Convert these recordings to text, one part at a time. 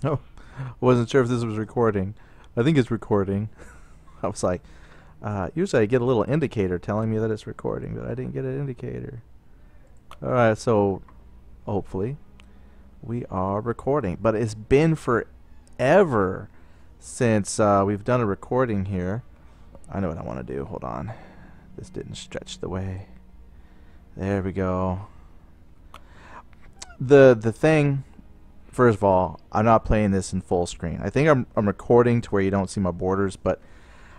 Oh, wasn't sure if this was recording. I think it's recording. I was like, usually I get a little indicator telling me that it's recording, but I didn't get an indicator. Alright, so hopefully we are recording. But it's been forever since we've done a recording here. I know what I want to do. Hold on. This didn't stretch the way. There we go. The thing, first of all, I'm not playing this in full screen. I think I'm recording to where you don't see my borders, but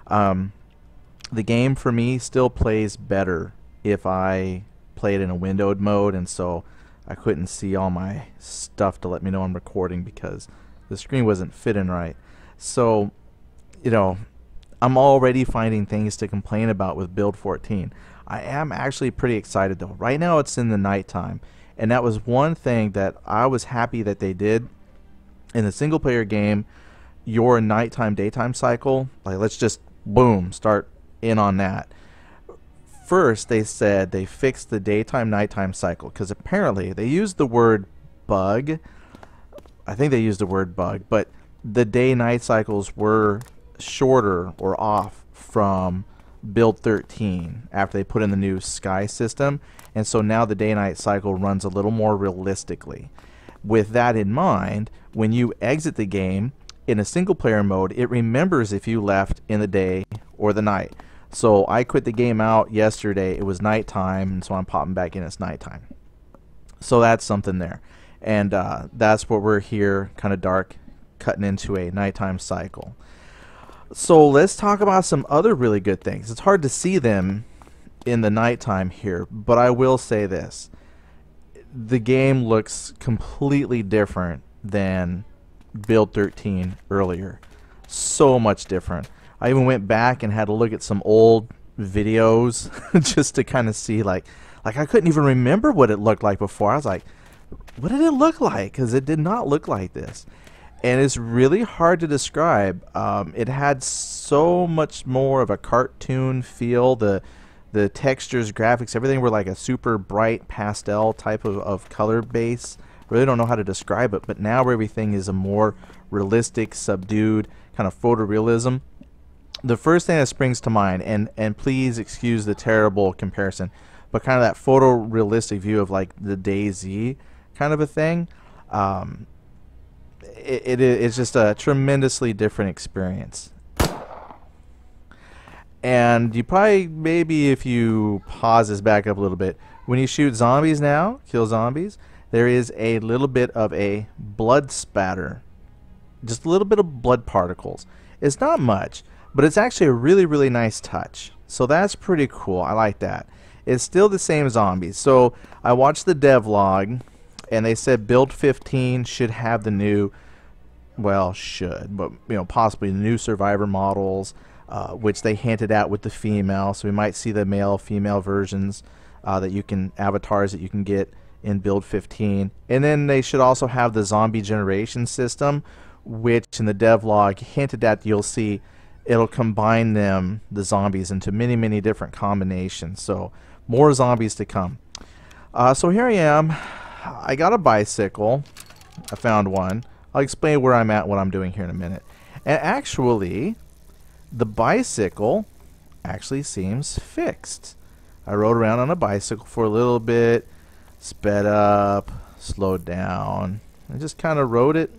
the game for me still plays better if I play it in a windowed mode, and so I couldn't see all my stuff to let me know I'm recording because the screen wasn't fitting right. So, you know, I'm already finding things to complain about with build 14. I am actually pretty excited though. Right now it's in the nighttime, and that was one thing that I was happy that they did in the single player game. Your nighttime daytime cycle, like, let's just boom start in on that. First they said they fixed the daytime nighttime cycle because apparently they used the word bug. I think they used the word bug, but the day night cycles were shorter or off from build 13 after they put in the new sky system, and so now the day night cycle runs a little more realistically. With that in mind, when you exit the game in a single player mode, it remembers if you left in the day or the night. So I quit the game out yesterday, it was nighttime, and so I'm popping back in, it's nighttime. So that's something there, and that's what we're here, kind of dark, cutting into a nighttime cycle. So let's talk about some other really good things. It's hard to see them in the nighttime here, but I will say this. The game looks completely different than build 13 earlier. So much different. I even went back and had to look at some old videos just to kind of see, like I couldn't even remember what it looked like before. I was like, what did it look like? Because it did not look like this. And it's really hard to describe. It had so much more of a cartoon feel. The textures, graphics, everything were like a super bright pastel type of color base. Really don't know how to describe it, but now everything is a more realistic, subdued kind of photorealism. The first thing that springs to mind, and please excuse the terrible comparison, but kind of that photorealistic view of like the DayZ kind of a thing. It's just a tremendously different experience. And you probably, maybe if you pause this back up a little bit, when you shoot zombies now, kill zombies, there is a little bit of a blood spatter. Just a little bit of blood particles. It's not much, but it's actually a really, really nice touch. So that's pretty cool. I like that. It's still the same zombies. So I watched the devlog, and they said build 15 should have the new, well, should, but possibly the new survivor models, which they hinted at with the female. So we might see the male, female versions that you can, avatars that you can get in build 15. And then they should also have the zombie generation system, which in the devlog hinted at. You'll see it'll combine them, the zombies, into many, many different combinations. So more zombies to come. So here I am. I got a bicycle. I found one. I'll explain where I'm at, what I'm doing here in a minute. And actually, the bicycle actually seems fixed. I rode around on a bicycle for a little bit, sped up, slowed down, and just kind of rode it.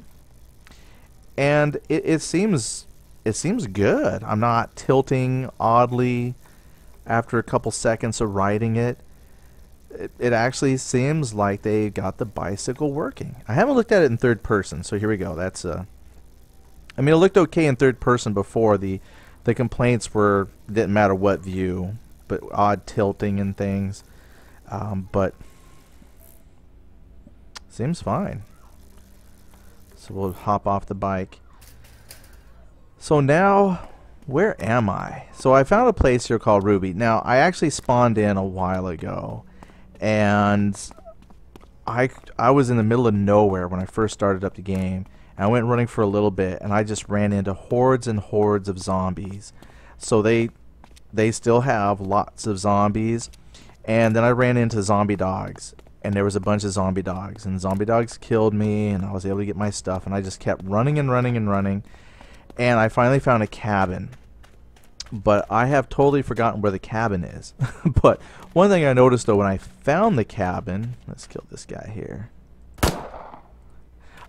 And it seems good. I'm not tilting oddly after a couple seconds of riding it. It actually seems like they got the bicycle working. I haven't looked at it in third person, so here we go. That's I mean, it looked okay in third person before. The complaints were didn't matter what view, but odd tilting and things. But seems fine. So we'll hop off the bike. So now, where am I? So I found a place here called Ruby. Now, I actually spawned in a while ago, and I was in the middle of nowhere when I first started up the game. And I went running for a little bit, and I just ran into hordes and hordes of zombies. So they still have lots of zombies. And then I ran into zombie dogs. and there was a bunch of zombie dogs, and zombie dogs killed me, and I was able to get my stuff, and I just kept running and running and running, and I finally found a cabin. But I have totally forgotten where the cabin is. But one thing I noticed though when I found the cabin, let's kill this guy here.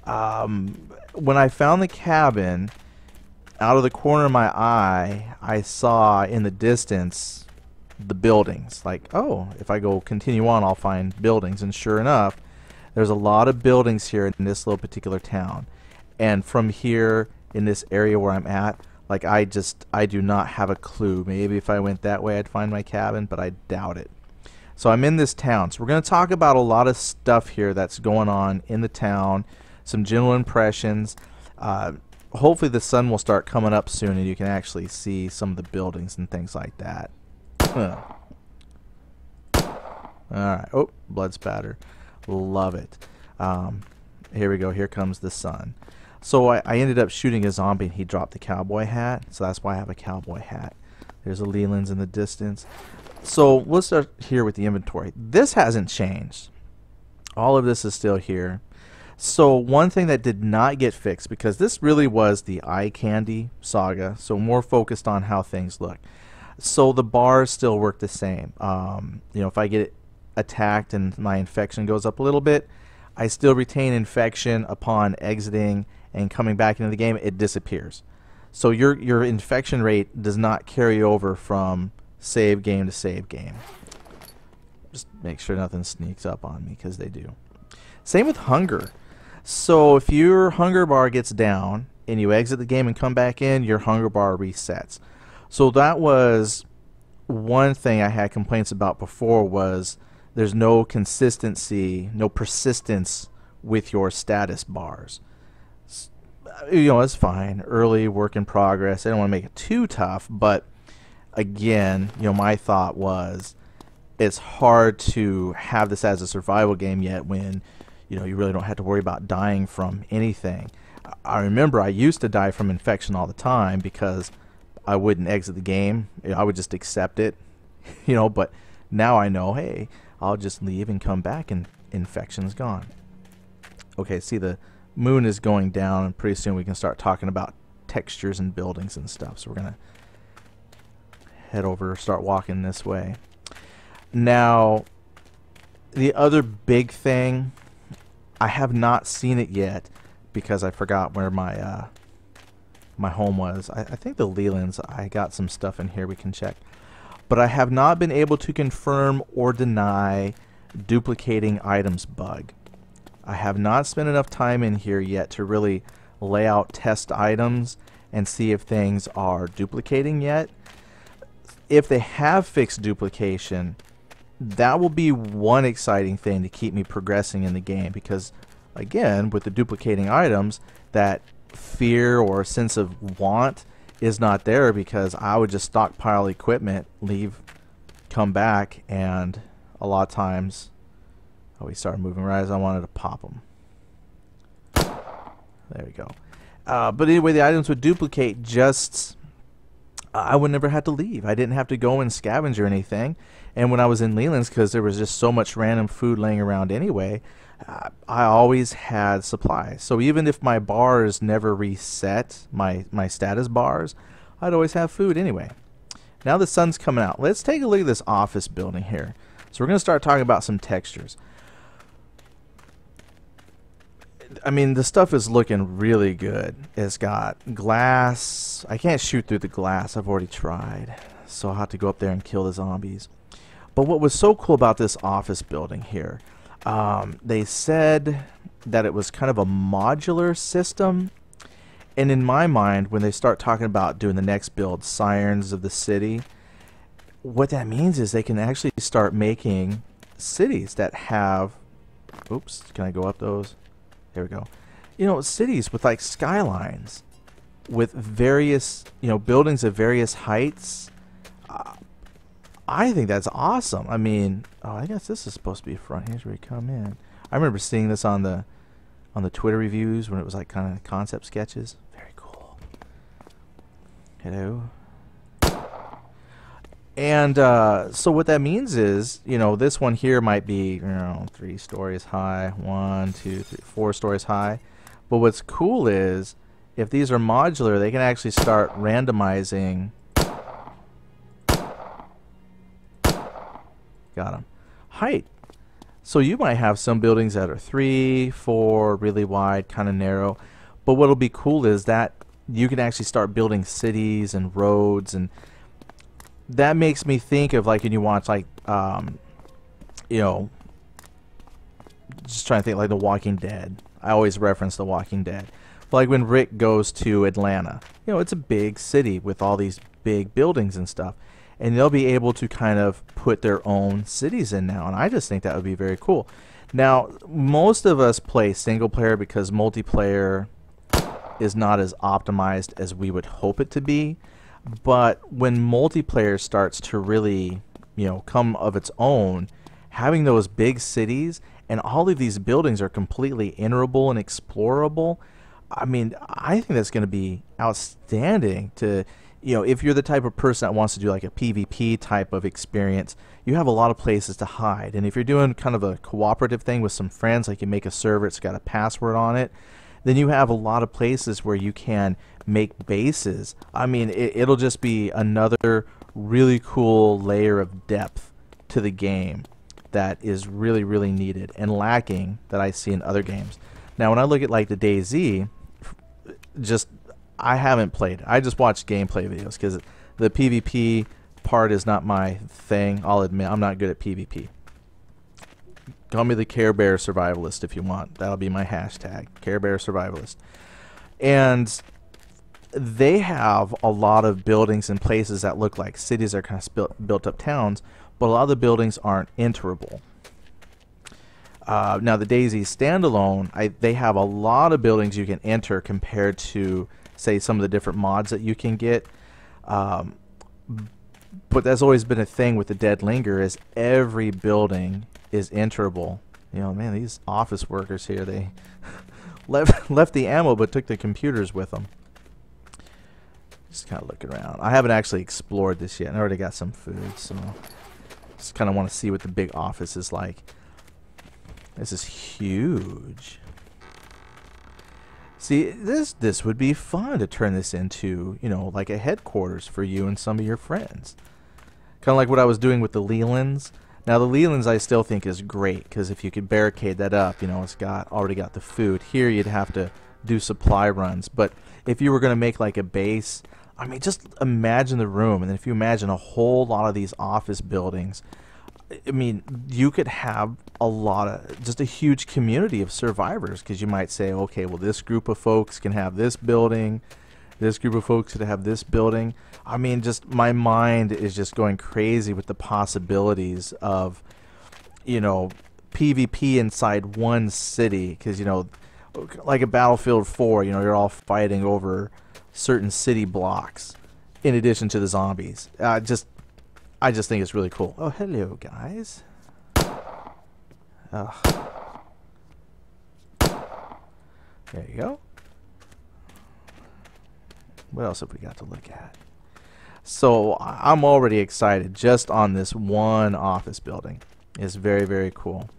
When I found the cabin, out of the corner of my eye, I saw in the distance the buildings. Like, oh, if I go continue on, I'll find buildings. And sure enough, there's a lot of buildings here in this little particular town. And from here in this area where I'm at, like, I do not have a clue. Maybe if I went that way I'd find my cabin, but I doubt it. So I'm in this town. So we're going to talk about a lot of stuff here that's going on in the town, some general impressions. Hopefully the sun will start coming up soon and you can actually see some of the buildings and things like that. Alright. Oh, blood spatter. Love it. Here we go. Here comes the sun. So I ended up shooting a zombie and he dropped the cowboy hat. So that's why I have a cowboy hat. There's a Leland's in the distance. So let's start here with the inventory. This hasn't changed. All of this is still here. So one thing that did not get fixed, because this really was the eye candy saga, so more focused on how things look. So the bars still work the same. You know, if I get attacked and my infection goes up a little bit, I still retain infection upon exiting and coming back into the game. It disappears. So your infection rate does not carry over from save game to save game. Just make sure nothing sneaks up on me, because they do. Same with hunger. So if your hunger bar gets down and you exit the game and come back in, your hunger bar resets. So that was one thing I had complaints about before, was there's no consistency, no persistence with your status bars. You know, it's fine. Early work in progress. I don't want to make it too tough, but again, you know, my thought was it's hard to have this as a survival game yet when, you know, you really don't have to worry about dying from anything. I remember I used to die from infection all the time because I wouldn't exit the game. I would just accept it, you know, but now I know, hey, I'll just leave and come back and infection's gone. Okay, see, the moon is going down and pretty soon we can start talking about textures and buildings and stuff. So we're going to head over, start walking this way. Now, the other big thing, I have not seen it yet because I forgot where my my home was. I think the Leland's, I got some stuff in here we can check. But I have not been able to confirm or deny duplicating items bug. I have not spent enough time in here yet to really lay out test items and see if things are duplicating yet. If they have fixed duplication, that will be one exciting thing to keep me progressing in the game, because again, with the duplicating items, that fear or sense of want is not there, because I would just stockpile equipment, leave, come back, and a lot of times, oh, we started moving right as I wanted to pop them. There we go. But anyway, the items would duplicate just, I would never have to leave. I didn't have to go and scavenge or anything. And when I was in Leland's, because there was just so much random food laying around anyway, I always had supplies. So even if my bars never reset, my status bars, I'd always have food anyway. Now the sun's coming out. Let's take a look at this office building here. So we're going to start talking about some textures. I mean, the stuff is looking really good. It's got glass. I can't shoot through the glass. I've already tried. So I'll have to go up there and kill the zombies. But what was so cool about this office building here, they said that it was kind of a modular system. And in my mind, when they start talking about doing the next build, Sirens of the City, what that means is they can actually start making cities that have, oops, can I go up those? There we go. You know, cities with like skylines, with various, you know, buildings of various heights. I think that's awesome. I mean, oh, I guess this is supposed to be front. Here's where we come in. I remember seeing this on the Twitter reviews when it was like kind of concept sketches. Very cool. Hello. And so what that means is, this one here might be, 3 stories high, 1, 2, 3, 4 stories high. But what's cool is, if these are modular, they can actually start randomizing. Got them. Height. So you might have some buildings that are 3, 4, really wide, kind of narrow. But what'll be cool is that you can actually start building cities and roads, and that makes me think of like when you watch like just trying to think like The Walking Dead. I always reference The Walking Dead. Like when Rick goes to Atlanta, it's a big city with all these big buildings and stuff, and they'll be able to kind of put their own cities in now, and I just think that would be very cool. Now, most of us play single player because multiplayer is not as optimized as we would hope it to be. But when multiplayer starts to really, come of its own, having those big cities and all of these buildings are completely enterable and explorable, I mean, I think that's going to be outstanding to, if you're the type of person that wants to do like a PvP type of experience, you have a lot of places to hide. And if you're doing kind of a cooperative thing with some friends, like you make a server, it's got a password on it, then you have a lot of places where you can make bases. I mean, it'll just be another really cool layer of depth to the game that is really, really needed and lacking that I see in other games. Now, when I look at like the DayZ, I haven't played. I just watched gameplay videos because the PvP part is not my thing. I'll admit I'm not good at PvP. Call me the Care Bear Survivalist if you want. That'll be my hashtag, Care Bear Survivalist. And they have a lot of buildings and places that look like cities are kind of built up towns, but a lot of the buildings aren't enterable. Now the DayZ standalone, they have a lot of buildings you can enter compared to, say, some of the different mods that you can get. But that's always been a thing with the Dead Linger, is every building is enterable. Man, these office workers here, they left the ammo but took the computers with them. Just kind of looking around. I haven't actually explored this yet. I already got some food, so just kind of want to see what the big office is like. This is huge. See, this would be fun to turn this into, like a headquarters for you and some of your friends. Kind of like what I was doing with the Lelands. Now the Lelands I still think is great because if you could barricade that up, it's already got the food. Here you'd have to do supply runs, but if you were going to make like a base, I mean, just imagine the room, and then if you imagine a whole lot of these office buildings, I mean, you could have just a huge community of survivors, because you might say, okay, well, this group of folks can have this building, this group of folks could have this building. I mean, just my mind is just going crazy with the possibilities of, PvP inside one city, because, like a Battlefield 4, you're all fighting over certain city blocks in addition to the zombies. I just think it's really cool. Oh, hello, guys. There you go. What else have we got to look at? So I'm already excited just on this one office building. It's very, very cool.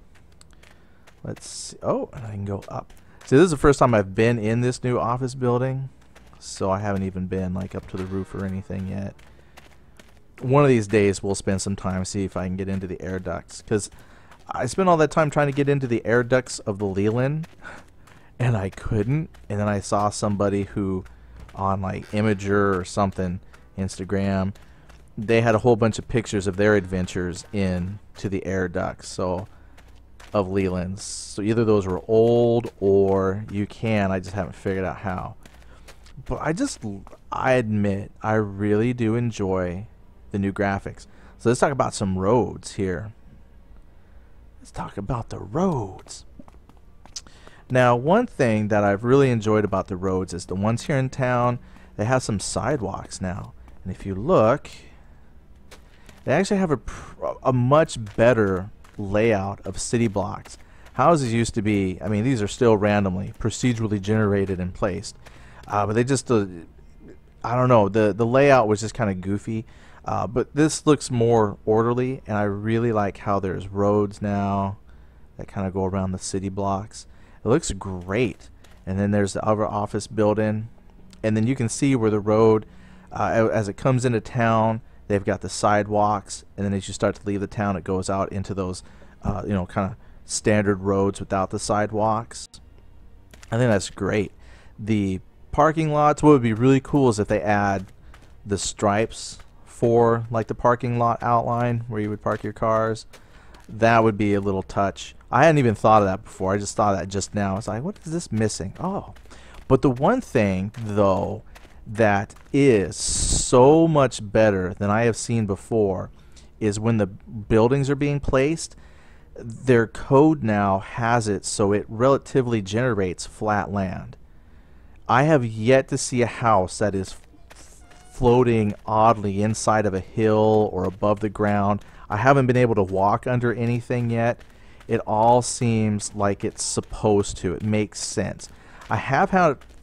Let's see. Oh, and I can go up. See, this is the first time I've been in this new office building, so I haven't even been like up to the roof or anything yet. One of these days we'll spend some time, see if I can get into the air ducts, because I spent all that time trying to get into the air ducts of the Leland and I couldn't. And then I saw somebody who on like Imager or something, Instagram, they had a whole bunch of pictures of their adventures into the air ducts of Leland's. So either those were old or you can, I just haven't figured out how. But I admit I really do enjoy the new graphics. So let's talk about some roads here. Let's talk about the roads. Now, one thing that I've really enjoyed about the roads is the ones here in town, they have some sidewalks now. And if you look, they actually have a much better layout of city blocks. Houses used to be, I mean, these are still randomly, procedurally generated and placed. But they just, I don't know, the layout was just kind of goofy. But this looks more orderly, and I really like how there's roads now that kind of go around the city blocks. It looks great. And then there's the other office building, and then you can see where the road, as it comes into town, they've got the sidewalks, and then as you start to leave the town, it goes out into those, kind of standard roads without the sidewalks. I think that's great. The parking lots, what would be really cool is if they add the stripes for like the parking lot outline where you would park your cars. That would be a little touch. I hadn't even thought of that before. I just thought of that just now. It's like, what is this missing? Oh. But the one thing, though, that is so much better than I have seen before is when the buildings are being placed, their code now has it so it relatively generates flat land. I have yet to see a house that is floating oddly inside of a hill or above the ground. I haven't been able to walk under anything yet. It all seems like it's supposed to. It makes sense. I have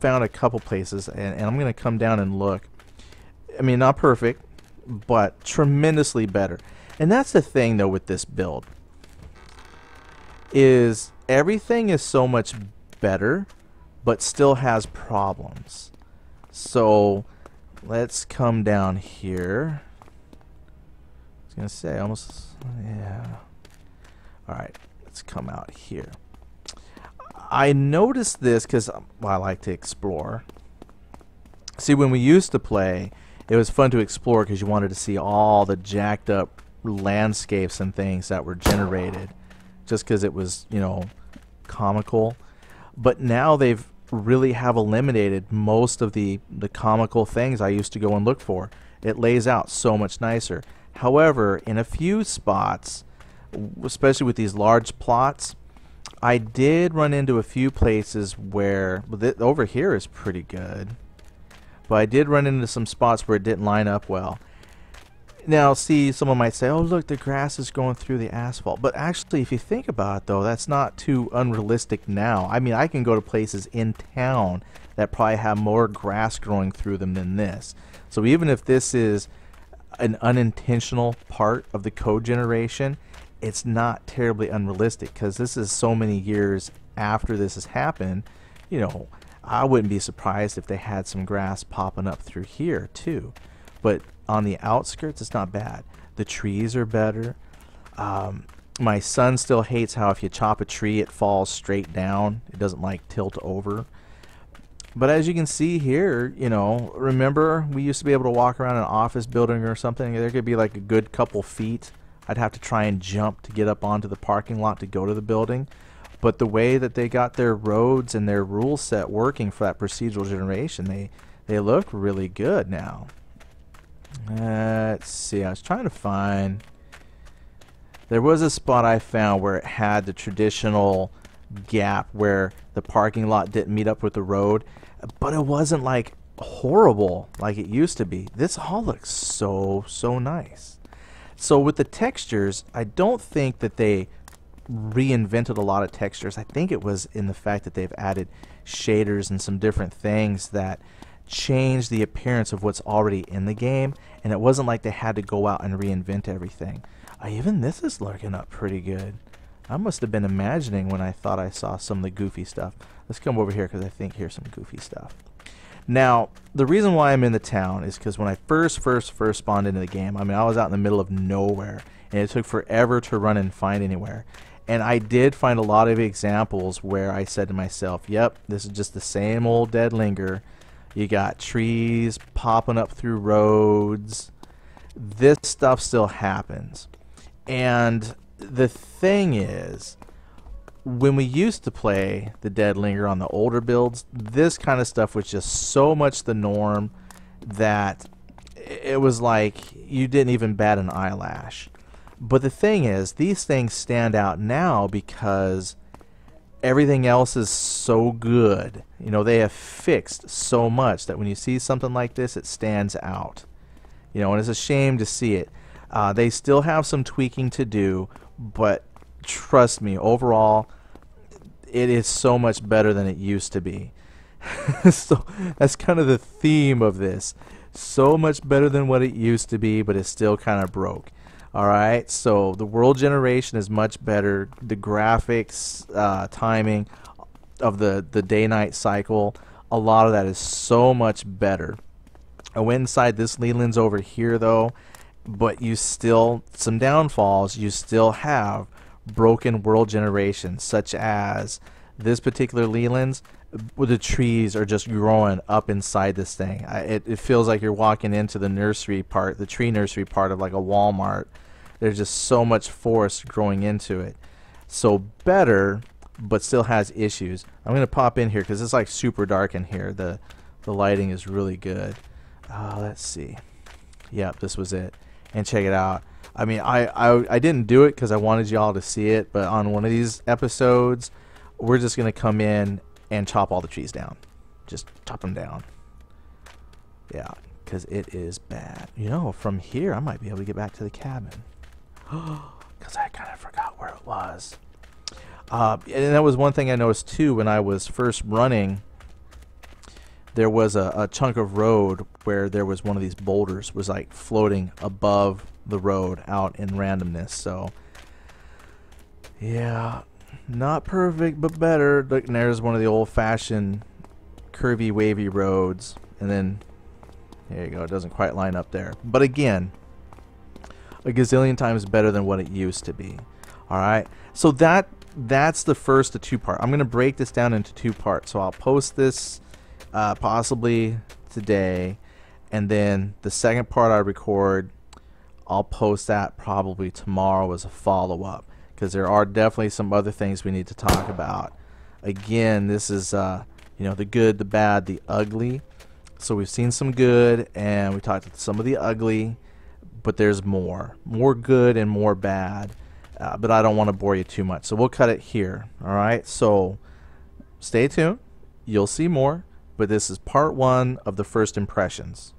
found a couple places, and I'm going to come down and look. I mean, not perfect, but tremendously better. And that's the thing, though, with this build, is everything is so much better, but still has problems. So let's come down here. I was going to say, almost, yeah. All right, let's come out here. I noticed this because, well, I like to explore. See, when we used to play, it was fun to explore because you wanted to see all the jacked up landscapes and things that were generated just because it was, comical. But now they've really have eliminated most of the comical things I used to go and look for. It lays out so much nicer. However, in a few spots, especially with these large plots, I did run into a few places where, over here is pretty good, but I did run into some spots where it didn't line up well. Now, see, someone might say, oh, look, the grass is going through the asphalt. But actually, if you think about it, though, that's not too unrealistic now. I mean, I can go to places in town that probably have more grass growing through them than this. So even if this is an unintentional part of the code generation, it's not terribly unrealistic because this is so many years after this has happened. I wouldn't be surprised if they had some grass popping up through here, too. But on the outskirts, it's not bad. The trees are better. My son still hates how if you chop a tree, it falls straight down. It doesn't like tilt over. But as you can see here, remember we used to be able to walk around an office building or something. There could be like a good couple feet. I'd have to try and jump to get up onto the parking lot to go to the building. But the way that they got their roads and their rule set working for that procedural generation, they look really good now. Let's see, I was trying to find, there was a spot I found where it had the traditional gap where the parking lot didn't meet up with the road, but it wasn't like horrible like it used to be. This all looks so nice. So with the textures, I don't think that they reinvented a lot of textures. I think it was in the fact that they've added shaders and some different things that change the appearance of what's already in the game, and it wasn't like they had to go out and reinvent everything. Even this is looking up pretty good. I must have been imagining when I thought I saw some of the goofy stuff. Let's come over here because I think here's some goofy stuff. Now, the reason why I'm in the town is because when I first spawned into the game, I mean, I was out in the middle of nowhere, and it took forever to run and find anywhere. And I did find a lot of examples where I said to myself, yep, this is just the same old dead Linger. You got trees popping up through roads. This stuff still happens. And the thing is, when we used to play the dead Linger on the older builds, this kind of stuff was just so much the norm that it was like you didn't even bat an eyelash. But the thing is, these things stand out now because everything else is so good. They have fixed so much that when you see something like this, it stands out. And it's a shame to see it. They still have some tweaking to do, but trust me, overall, it is so much better than it used to be. So that's kind of the theme of this. So much better than what it used to be, but it's still kind of broke. All right, so the world generation is much better. The graphics, timing of the day-night cycle, a lot of that is so much better. I went inside this Leland's over here though, but you still, some downfalls, you still have broken world generation, such as this particular Leland's, where the trees are just growing up inside this thing. It feels like you're walking into the nursery part, the tree nursery part of like a Walmart. There's just so much forest growing into it. So better, but still has issues. I'm going to pop in here because it's like super dark in here. The lighting is really good. Let's see. Yep, this was it. And check it out. I mean, I didn't do it because I wanted y'all to see it, but on one of these episodes, we're just going to come in and chop all the trees down. Just chop them down. Yeah, because it is bad. You know, from here, I might be able to get back to the cabin. Because I kind of forgot where it was. And that was one thing I noticed too when I was first running. There was a chunk of road where there was one of these boulders was like floating above the road out in randomness. So yeah, not perfect, but better. Look, and there's one of the old-fashioned curvy, wavy roads. And then there you go. It doesn't quite line up there, but again, a gazillion times better than what it used to be. All right, so that's the first of two part. I'm going to break this down into two parts. So I'll post this possibly today, and then the second part I record, I'll post that probably tomorrow as a follow-up, because there are definitely some other things we need to talk about. Again, this is you know, the good, the bad, the ugly. So we've seen some good, and we talked about some of the ugly, but there's more good and more bad. But I don't want to bore you too much, so we'll cut it here. All right, so stay tuned. You'll see more, but this is part one of the first impressions.